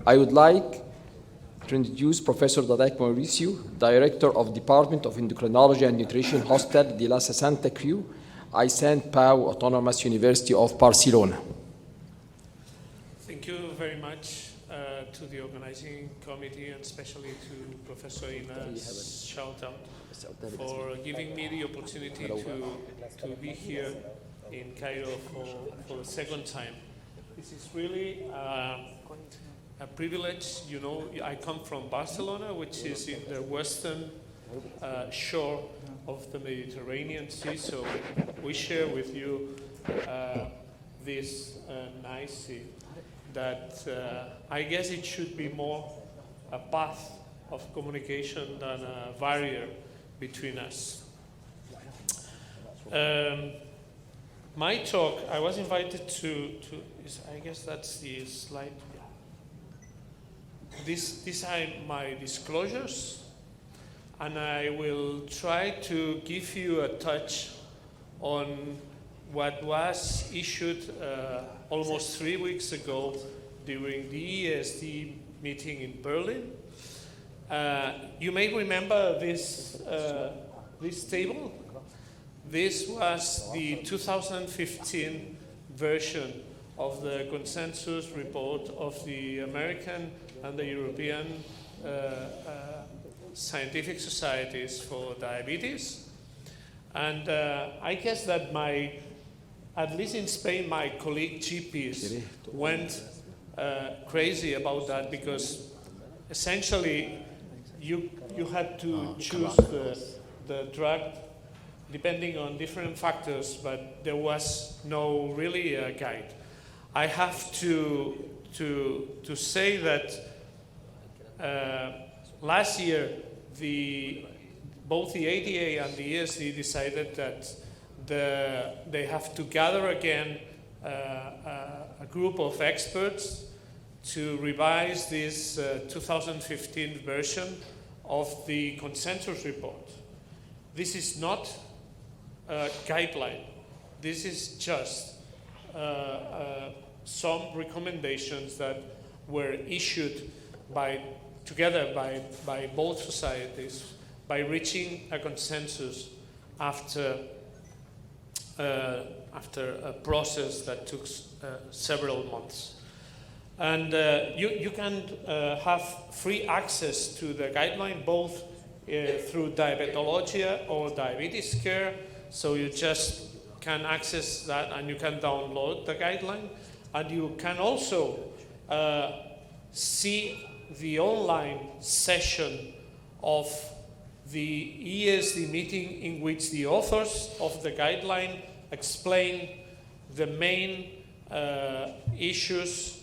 I would like to introduce Professor Didac Mauricio, Director of Department of Endocrinology and Nutrition, Hospital de la Santa Creu, I Sant Pau Autonomous University of Barcelona. Thank you very much to the organizing committee and especially to Professor Ina's shout out for giving me the opportunity to be here in Cairo for the second time. This is really a privilege. You know, I come from Barcelona, which is in the western shore of the Mediterranean Sea, so we share with you this nice sea that I guess it should be more a path of communication than a barrier between us. My talk, I was invited to I guess that's the slide. These are my disclosures, and I will try to give you a touch on what was issued almost 3 weeks ago during the EASD meeting in Berlin. You may remember this table. This was the 2015 version of the consensus report of the American and the European scientific societies for diabetes. And I guess that at least in Spain, my colleague GPs went crazy about that, because essentially you had to choose the drug depending on different factors, but there was no really guide. I have to say that last year both the ADA and the EASD decided that they have to gather again a group of experts to revise this 2015 version of the consensus report. This is not a guideline. This is just some recommendations that were issued together by both societies by reaching a consensus after a process that took several months. And you can have free access to the guideline both through Diabetologia or Diabetes Care, so you just can access that and you can download the guideline. And you can also see the online session of the EASD meeting, in which the authors of the guideline explain the main issues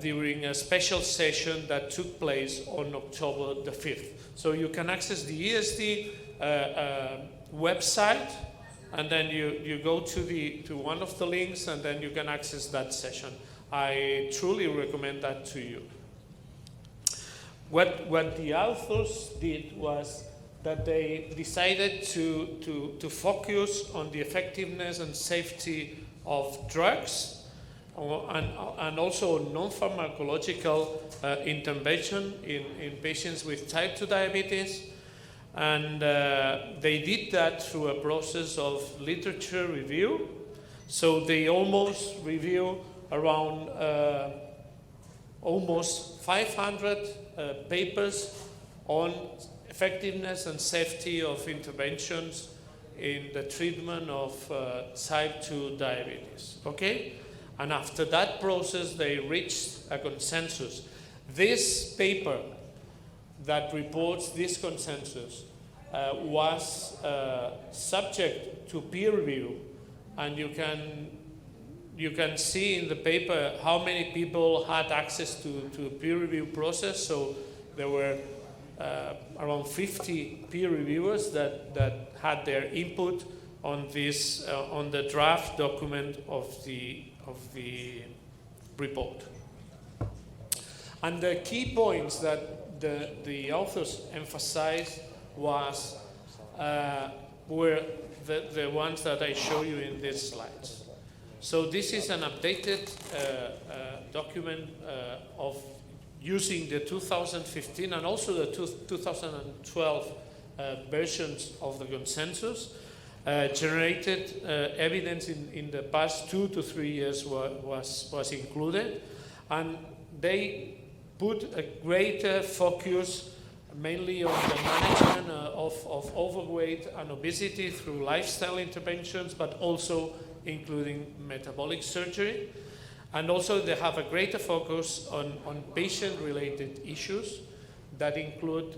during a special session that took place on October the 5th. So you can access the EASD website, and then you go to one of the links, and then you can access that session. I truly recommend that to you. What the authors did was that they decided to focus on the effectiveness and safety of drugs and also non-pharmacological intervention in patients with type 2 diabetes. And they did that through a process of literature review. So they almost review around almost 500 papers on effectiveness and safety of interventions in the treatment of type 2 diabetes, okay? And after that process, they reached a consensus. This paper that reports this consensus was subject to peer review, and you can see in the paper how many people had access to a peer review process. So there were around 50 peer reviewers that had their input on this on the draft document of the report. And the key points that the authors emphasized were the ones that I show you in these slides. So this is an updated document of using the 2015 and also the 2012 versions of the consensus, generated evidence in the past 2 to 3 years was included, and they put a greater focus mainly on the management of overweight and obesity through lifestyle interventions, but also including metabolic surgery. And also they have a greater focus on patient-related issues that include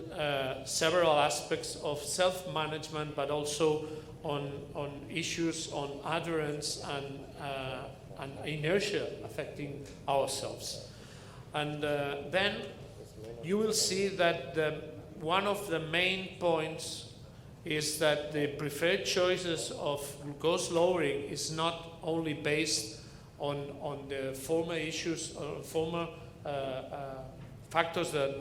several aspects of self-management, but also on issues on adherence and inertia affecting ourselves. And then you will see that one of the main points is that the preferred choices of glucose lowering is not only based on the former issues or former factors that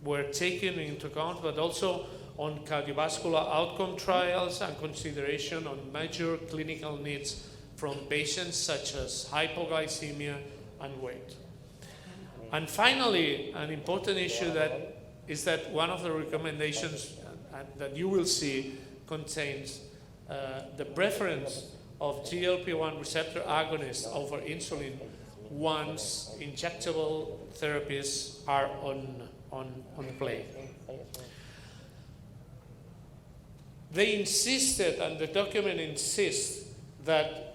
were taken into account, but also on cardiovascular outcome trials and consideration on major clinical needs from patients such as hypoglycemia and weight. And finally, an important issue is that one of the recommendations that you will see contains the preference of GLP-1 receptor agonists over insulin once injectable therapies are on play. They insisted, and the document insists, that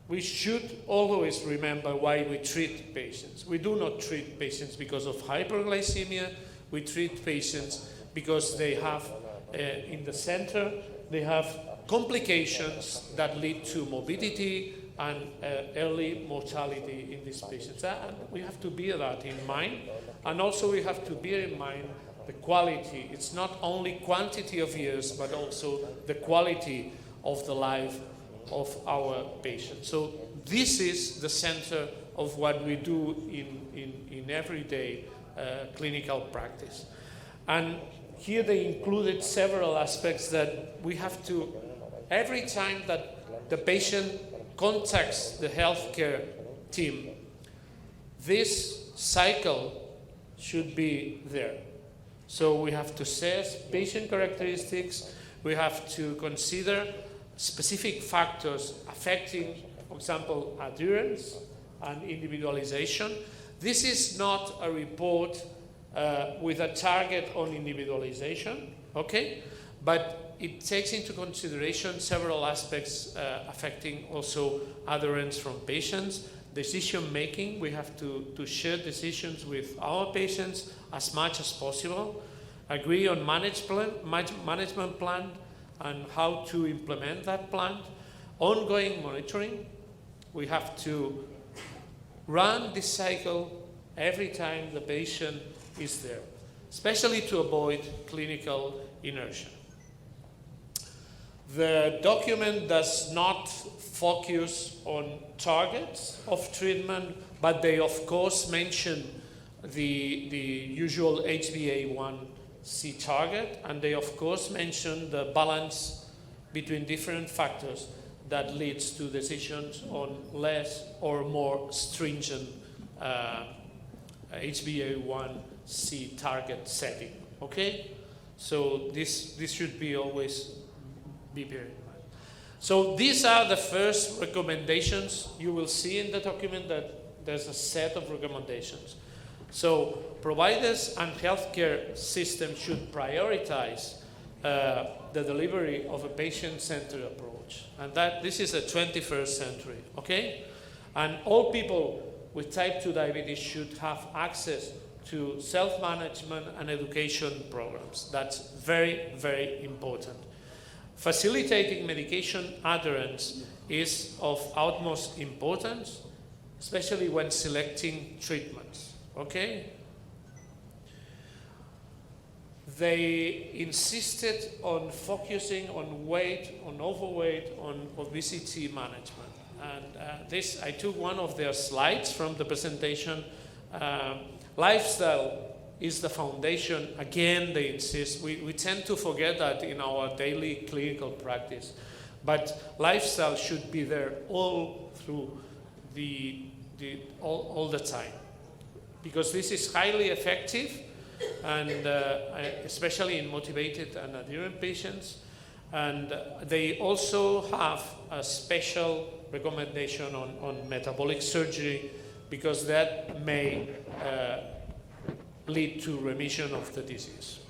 we should always remember why we treat patients. We do not treat patients because of hyperglycemia. We treat patients because they have, in the center, they have complications that lead to morbidity and early mortality in these patients. And we have to bear that in mind. And also we have to bear in mind the quality. It's not only quantity of years, but also the quality of the life of our patients. So this is the center of what we do in everyday clinical practice. And here they included several aspects that we have to, every time that the patient contacts the healthcare team, this cycle should be there. So we have to assess patient characteristics, we have to consider specific factors affecting, for example, adherence and individualization. This is not a report with a target on individualization, okay? But it takes into consideration several aspects affecting also adherence from patients. Decision making, we have to share decisions with our patients as much as possible, agree on management plan, and how to implement that plan. Ongoing monitoring, we have to run this cycle every time the patient is there, especially to avoid clinical inertia. The document does not focus on targets of treatment, but they of course mention the usual HbA1c target, and they of course mention the balance between different factors that leads to decisions on less or more stringent HbA1c target setting. Okay, so this should be always be bear in mind. So these are the first recommendations. You will see in the document that there's a set of recommendations. So providers and healthcare systems should prioritize the delivery of a patient-centered approach. And that this is the 21st century, okay? And all people with type 2 diabetes should have access to self-management and education programs. That's very, very important. Facilitating medication adherence is of utmost importance, especially when selecting treatments, okay? They insisted on focusing on weight, on overweight, on obesity management. And this, I took one of their slides from the presentation. Lifestyle is the foundation. Again, they insist. We tend to forget that in our daily clinical practice. But lifestyle should be there all through all the time. because this is highly effective, and especially in motivated and adherent patients. And they also have a special recommendation on metabolic surgery, because that may lead to remission of the disease.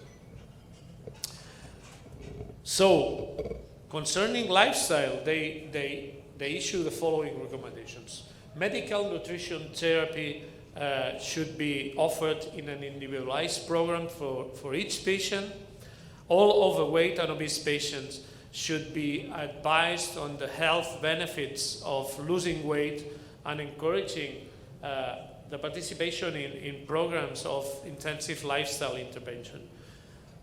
So, concerning lifestyle, they issue the following recommendations. Medical nutrition therapy should be offered in an individualized program for each patient. All overweight and obese patients should be advised on the health benefits of losing weight and encouraging the participation in programs of intensive lifestyle intervention.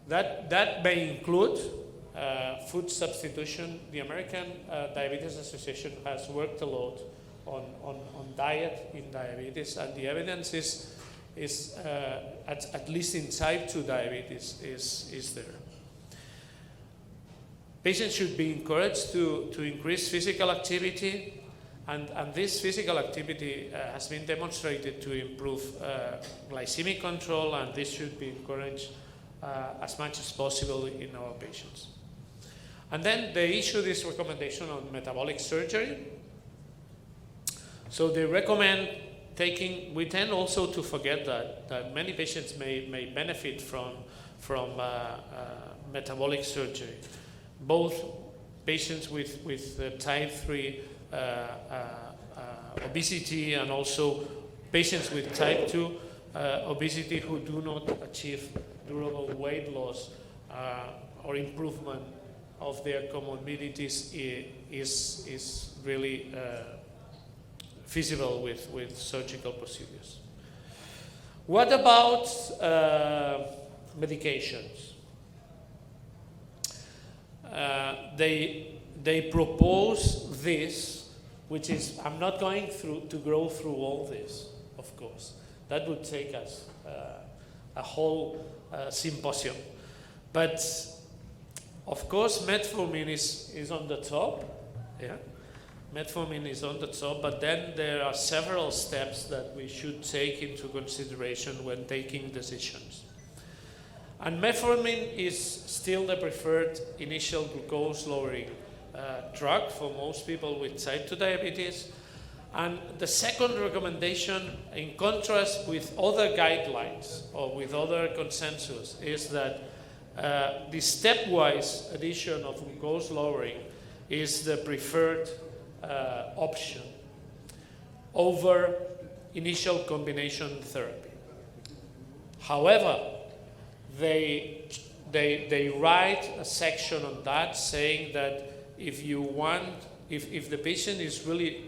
That may include food substitution. The American Diabetes Association has worked a lot on diet in diabetes, and the evidence is at least in type 2 diabetes is there. Patients should be encouraged to increase physical activity, and this physical activity has been demonstrated to improve glycemic control, and this should be encouraged as much as possible in our patients. And then they issue this recommendation on metabolic surgery. So they recommend taking, we tend also to forget that many patients may benefit from metabolic surgery. Both patients with type 3 obesity and also patients with type 2 obesity who do not achieve durable weight loss or improvement of their comorbidities is really feasible with surgical procedures. What about medications? They propose this, which is, I'm not going to go through all this, of course. That would take us a whole symposium. But of course, metformin is on the top. Yeah, metformin is on the top. But then there are several steps that we should take into consideration when taking decisions. And metformin is still the preferred initial glucose-lowering drug for most people with type 2 diabetes. And the second recommendation, in contrast with other guidelines or with other consensus, is that the stepwise addition of glucose lowering is the preferred option over initial combination therapy. However, they write a section on that saying that if the patient is really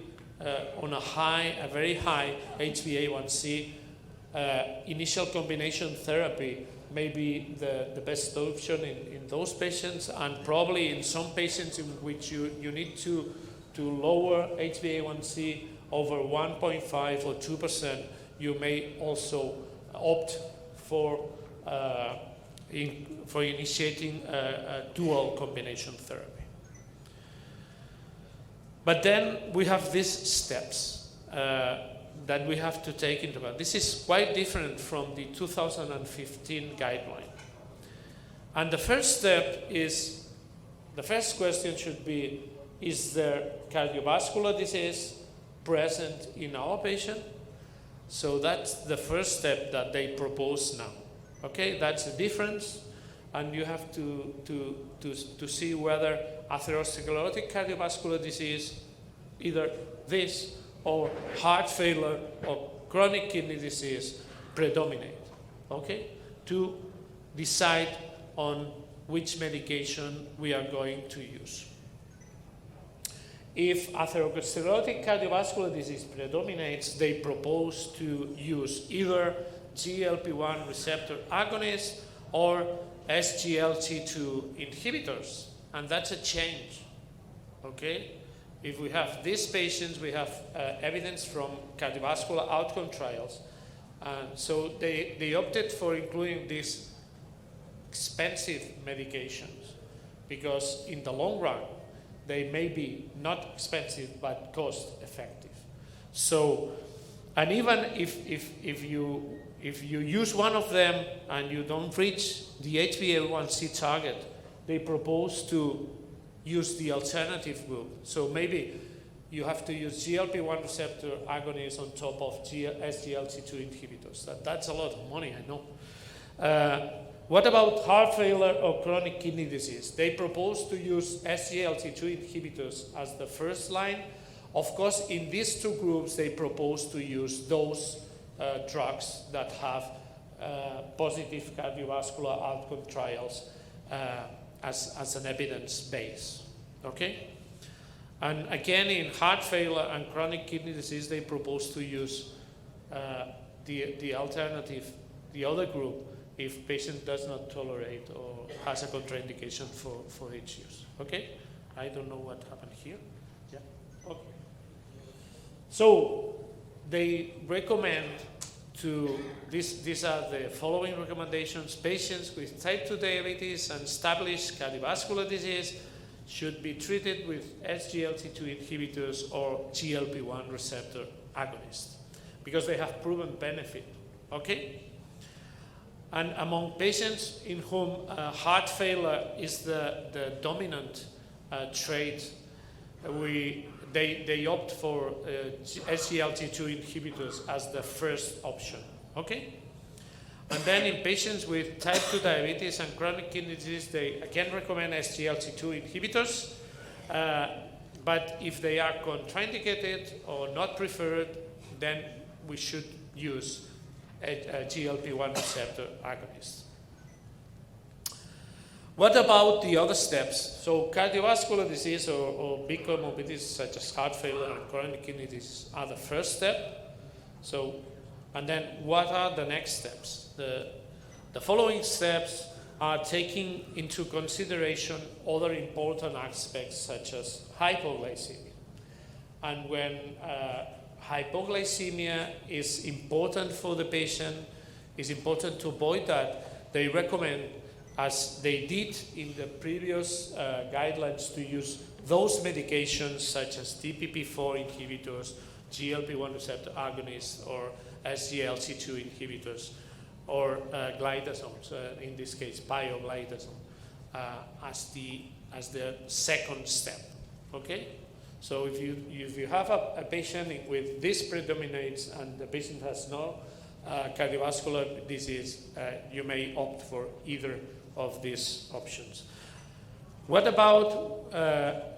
on a very high HbA1c, initial combination therapy may be the best option in those patients, and probably in some patients in which you need to lower HbA1c over 1.5 or 2%, you may also opt for initiating a dual combination therapy. But then we have these steps that we have to take into account. This is quite different from the 2015 guideline. And the first step is, the first question should be, is there cardiovascular disease present in our patient? So that's the first step that they propose now. Okay, that's the difference, and you have to see whether atherosclerotic cardiovascular disease, either this or heart failure or chronic kidney disease, predominate. Okay, to decide on which medication we are going to use. If atherosclerotic cardiovascular disease predominates, they propose to use either GLP-1 receptor agonists or SGLT2 inhibitors, and that's a change. Okay, if we have these patients, we have evidence from cardiovascular outcome trials, and so they opted for including these expensive medications because in the long run they may be not expensive but cost effective. So And even if you use one of them and you don't reach the HbA1c target, they propose to use the alternative group. So maybe you have to use GLP-1 receptor agonists on top of SGLT2 inhibitors. That's a lot of money, I know. What about heart failure or chronic kidney disease? They propose to use SGLT2 inhibitors as the first line. Of course, in these two groups, they propose to use those drugs that have positive cardiovascular outcome trials as an evidence base, okay? And again, in heart failure and chronic kidney disease, they propose to use the alternative, the other group, if patient does not tolerate or has a contraindication for its use, okay? I don't know what happened here. Yeah, okay. So they recommend these are the following recommendations. Patients with type 2 diabetes and established cardiovascular disease should be treated with SGLT2 inhibitors or GLP-1 receptor agonists because they have proven benefit, okay? And among patients in whom heart failure is the dominant trait, they opt for SGLT2 inhibitors as the first option, okay? And then in patients with type 2 diabetes and chronic kidney disease, they again recommend SGLT2 inhibitors, but if they are contraindicated or not preferred, then we should use a GLP-1 receptor agonist. What about the other steps? So cardiovascular disease or big comorbidities such as heart failure and chronic kidney disease are the first step. So, and then what are the next steps? The following steps are taking into consideration other important aspects such as hypoglycemia. And when hypoglycemia is important for the patient, it's important to avoid that. They recommend, as they did in the previous guidelines, to use those medications such as DPP-4 inhibitors, GLP-1 receptor agonists, or SGLT2 inhibitors, or glidazones, in this case pioglitazone, as the second step, okay? So if you have a patient with this predominates and the patient has no cardiovascular disease, you may opt for either of these options. What about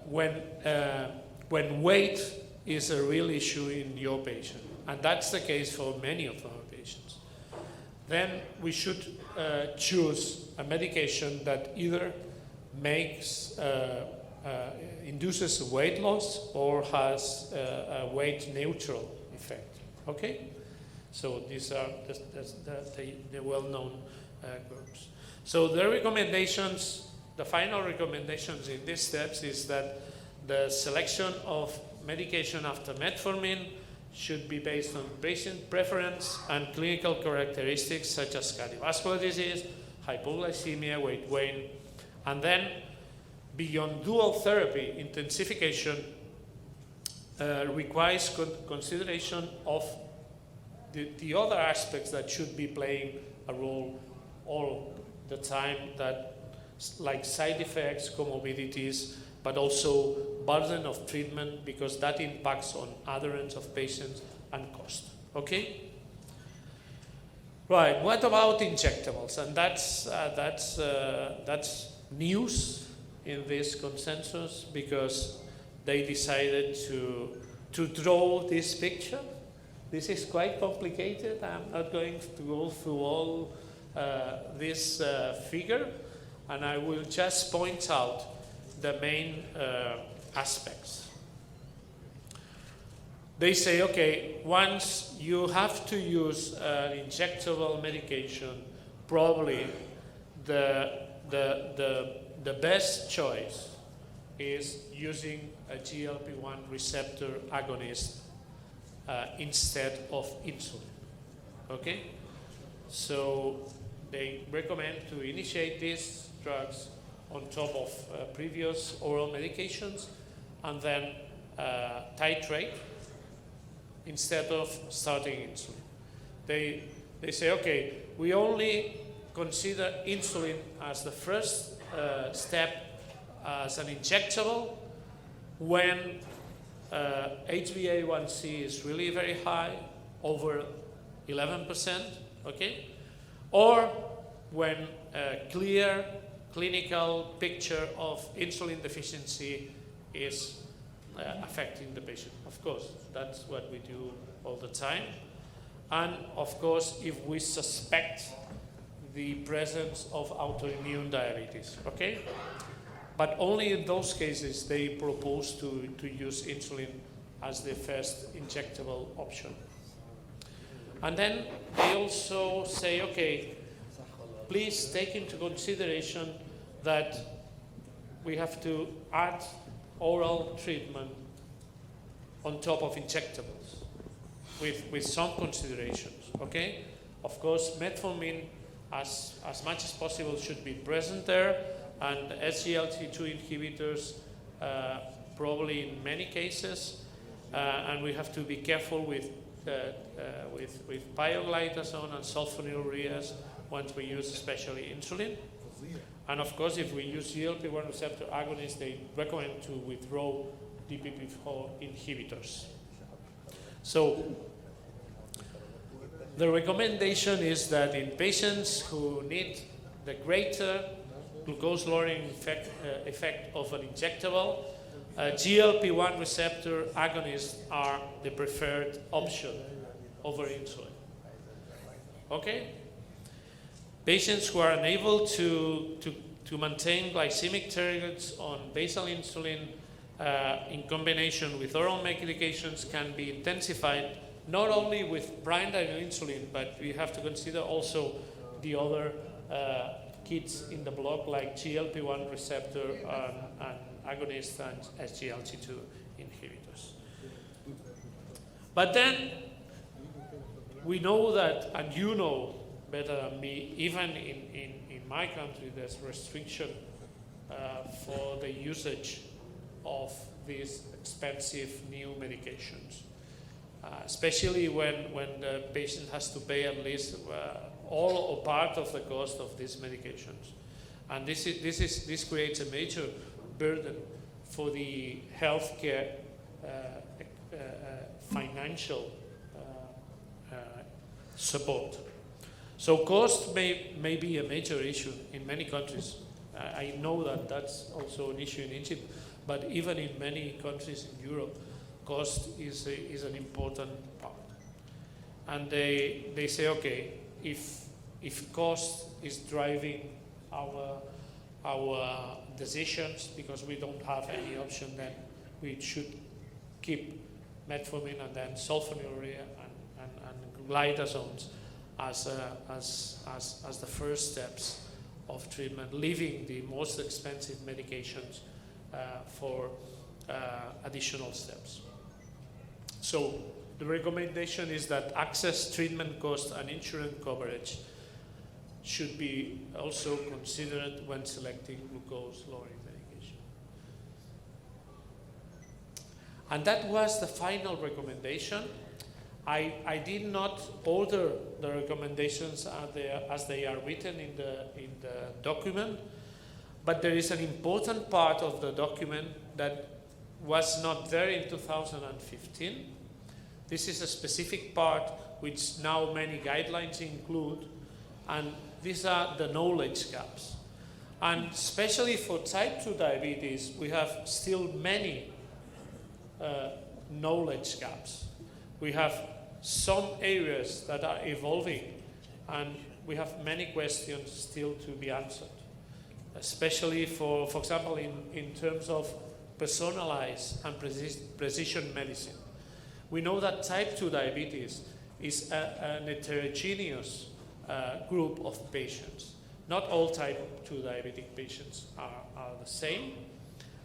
when weight is a real issue in your patient? And that's the case for many of our patients. Then we should choose a medication that either induces weight loss or has a weight neutral effect, okay? So these are the well-known groups. So the recommendations, the final recommendations in these steps is that the selection of medication after metformin should be based on patient preference and clinical characteristics such as cardiovascular disease, hypoglycemia, weight gain, and then beyond dual therapy, intensification requires consideration of the other aspects that should be playing a role all the time, that like side effects, comorbidities, but also burden of treatment, because that impacts on adherence of patients and cost, okay? Right, what about injectables? And that's news in this consensus, because they decided to draw this picture. This is quite complicated. I'm not going to go through all this figure, and I will just point out the main aspects. They say, okay, once you have to use an injectable medication, probably the best choice is using a GLP-1 receptor agonist instead of insulin, okay? So they recommend to initiate these drugs on top of previous oral medications and then titrate instead of starting insulin. They say, okay, we only consider insulin as the first step as an injectable when HbA1c is really very high, over 11%, okay? Or when a clear clinical picture of insulin deficiency is affecting the patient. Of course, that's what we do all the time. And of course, if we suspect the presence of autoimmune diabetes, okay? But only in those cases they propose to use insulin as the first injectable option. And then they also say, okay, please take into consideration that we have to add oral treatment on top of injectables with some considerations, okay? Of course, metformin, as much as possible, should be present there, and SGLT2 inhibitors probably in many cases, and we have to be careful with pioglitazone and sulfonylureas once we use especially insulin. And of course, if we use GLP-1 receptor agonists, they recommend to withdraw DPP-4 inhibitors. So the recommendation is that in patients who need the greater glucose-lowering effect of an injectable, GLP-1 receptor agonists are the preferred option over insulin. Okay? Patients who are unable to maintain glycemic targets on basal insulin in combination with oral medications can be intensified not only with primary insulin, but we have to consider also the other kids in the block like GLP-1 receptor and agonists and SGLT2 inhibitors. But then we know that, and you know better than me, even in my country there's restriction for the usage of these expensive new medications, especially when the patient has to pay at least all or part of the cost of these medications. And this creates a major burden for the healthcare financial support. So cost may be a major issue in many countries. I know that that's also an issue in Egypt, but even in many countries in Europe, cost is an important part. And they say, okay, if cost is driving our decisions because we don't have any option, then we should keep metformin and then sulfonylurea and glitazones as the first steps of treatment, leaving the most expensive medications for additional steps. So the recommendation is that access, treatment cost, and insurance coverage should be also considered when selecting glucose-lowering medication. And that was the final recommendation. I did not order the recommendations as they are written in the document, but there is an important part of the document that was not there in 2015. This is a specific part which now many guidelines include, and these are the knowledge gaps. And especially for type 2 diabetes, we have still many knowledge gaps. We have some areas that are evolving, and we have many questions still to be answered, especially for example, in terms of personalized and precision medicine. We know that type 2 diabetes is an heterogeneous group of patients. Not all type 2 diabetic patients are the same,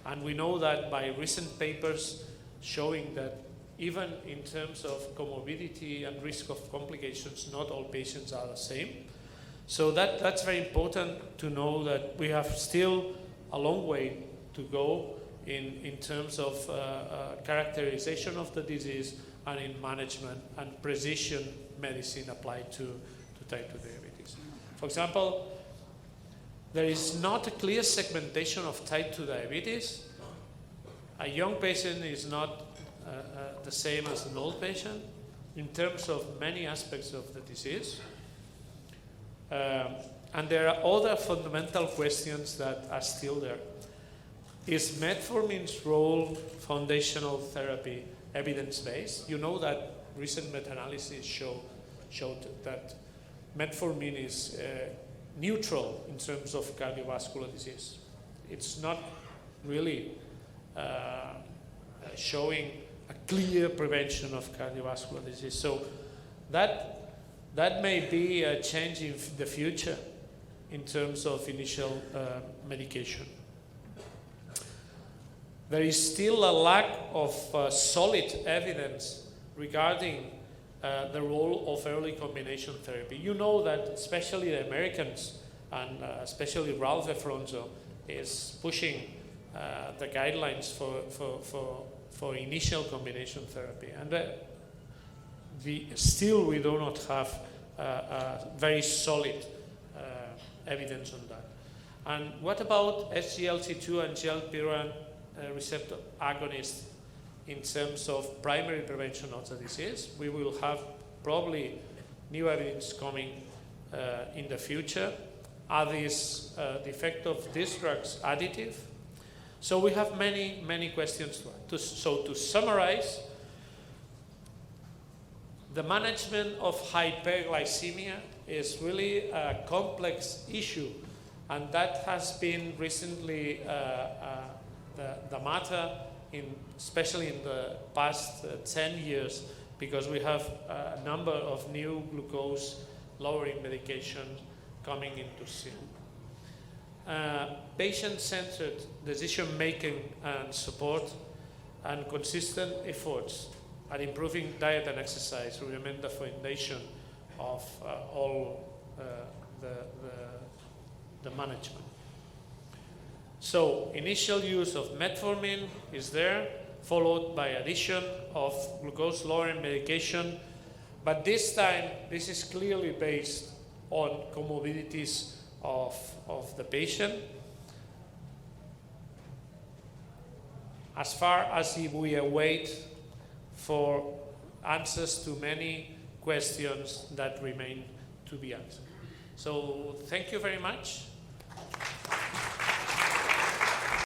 and we know that by recent papers showing that even in terms of comorbidity and risk of complications, not all patients are the same. So that's very important to know that we have still a long way to go in terms of characterization of the disease and in management and precision medicine applied to type 2 diabetes. For example, there is not a clear segmentation of type 2 diabetes. A young patient is not the same as an old patient in terms of many aspects of the disease. And there are other fundamental questions that are still there. Is metformin's role foundational therapy evidence-based? You know that recent meta-analysis showed that metformin is neutral in terms of cardiovascular disease. It's not really showing a clear prevention of cardiovascular disease. So that may be a change in the future in terms of initial medication. There is still a lack of solid evidence regarding the role of early combination therapy. You know that especially the Americans and especially Ralph Efronzo is pushing the guidelines for initial combination therapy. And still we do not have very solid evidence on that. And what about SGLT2 and GLP-1 receptor agonists in terms of primary prevention of the disease? We will have probably new evidence coming in the future. Are these the effect of these drugs additive? So we have many questions so to summarize, the management of hyperglycemia is really a complex issue, and that has been recently the matter, especially in the past 10 years, because we have a number of new glucose lowering medications coming into scene. Patient-centered decision-making and support and consistent efforts at improving diet and exercise remain the foundation of all the management. So initial use of metformin is there, followed by addition of glucose-lowering medication, but this time this is clearly based on comorbidities of the patient. As far as we await for answers to many questions that remain to be answered. So thank you very much.